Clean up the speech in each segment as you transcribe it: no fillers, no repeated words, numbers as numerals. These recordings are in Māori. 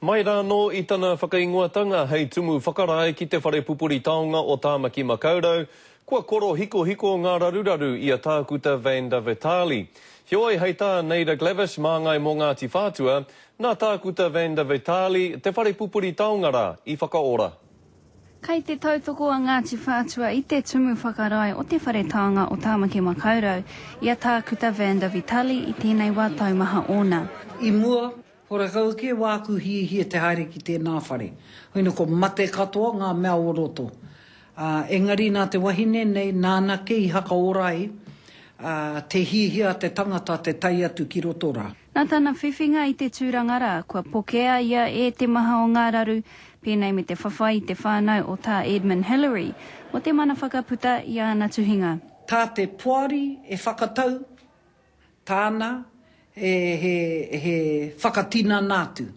Mai rā no I tana whakaingoatanga hei tumu whakarae ki te whare pupuri taonga o Tāmaki Makaurau, kua koro hiko ngā raruraru I a tākuta Vanda Vitali. Hioi hei tā Neida Glavish mā ngai mō Ngāti Whātua, nā tākuta Vanda Vitali, te whare pupuri taonga rā I whakaora. Kei te tautoko a Ngāti Whātua I te tumu whakarae o te whare taonga o Tāmaki Makaurau, I a tākuta Vanda Vitali I tēnei wā taumaha ona. I mua, hora kau ke wāku hi te haere ki tēnā whare. Hoina ko mate katoa ngā mea o roto. Engari nā te wahine nei nāna ke I haka orai, te hihia te tangata te tai atu ki roto rā. Nā tāna whiwhinga I te tūrangara, kua pokea ia e te maha o ngā raru, pēnei me te whawhai te whānau o tā Edmund Hillary, o te mana whakaputa I ana tuhinga. Tā te puari e whakatau, tāna he whakatina nātu.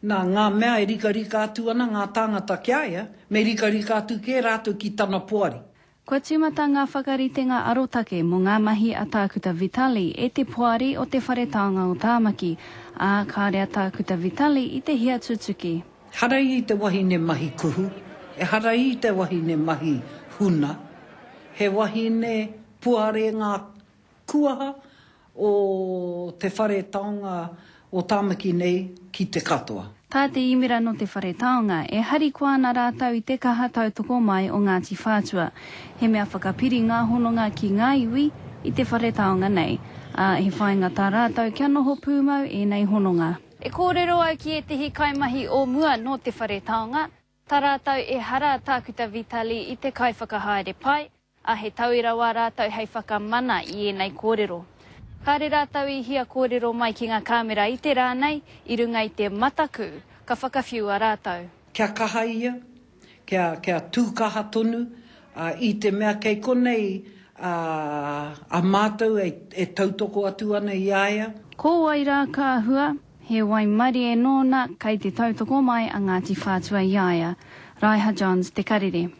Nā ngā mea e rika atu ana ngā tāngata ki aia, me rika atu ke rātou ki tana puari. Kua tūmata ngā whakaritenga arotake mo ngā mahi a tākuta Vitali e te puari o te whare taonga o Tāmaki, a kāre a tākuta Vitali I te hia tutuki. Harai I te wahine mahi kuhu, e harai I te wahine mahi huna, he wahine puare ngā kuaha o te whare taonga o Tāmaki nei ki te katoa. Tā te imira no te whare taonga, e hari kua ana rātau I te kaha tautoko mai o Ngāti Whātua. He mea whakapiri ngā hononga ki ngā iwi I te whare taonga nei. He whainga tā rātau kia noho pūmau e nei hononga. E kōrero au ki e tehi kaimahi o mua no te whare taonga. Tā rātau e hara tākuta Vitali I te kai whakahaere pai, a he tauira wā rātau hei whakamana I e nei kōrero. Kāre rātau I hia kōrero mai ki ngā kāmera I te rānei, I runga I te mataku, ka whakawhiu a rātau. Kia kaha ia, kia tūkaha tonu, I te mea kei konei a mātou e tautoko atu ana I aia. Ko wai rā ka hua, he wai mari e nōna kei te tautoko mai a Ngāti Whātua I aia. Raiha Johns, te karere.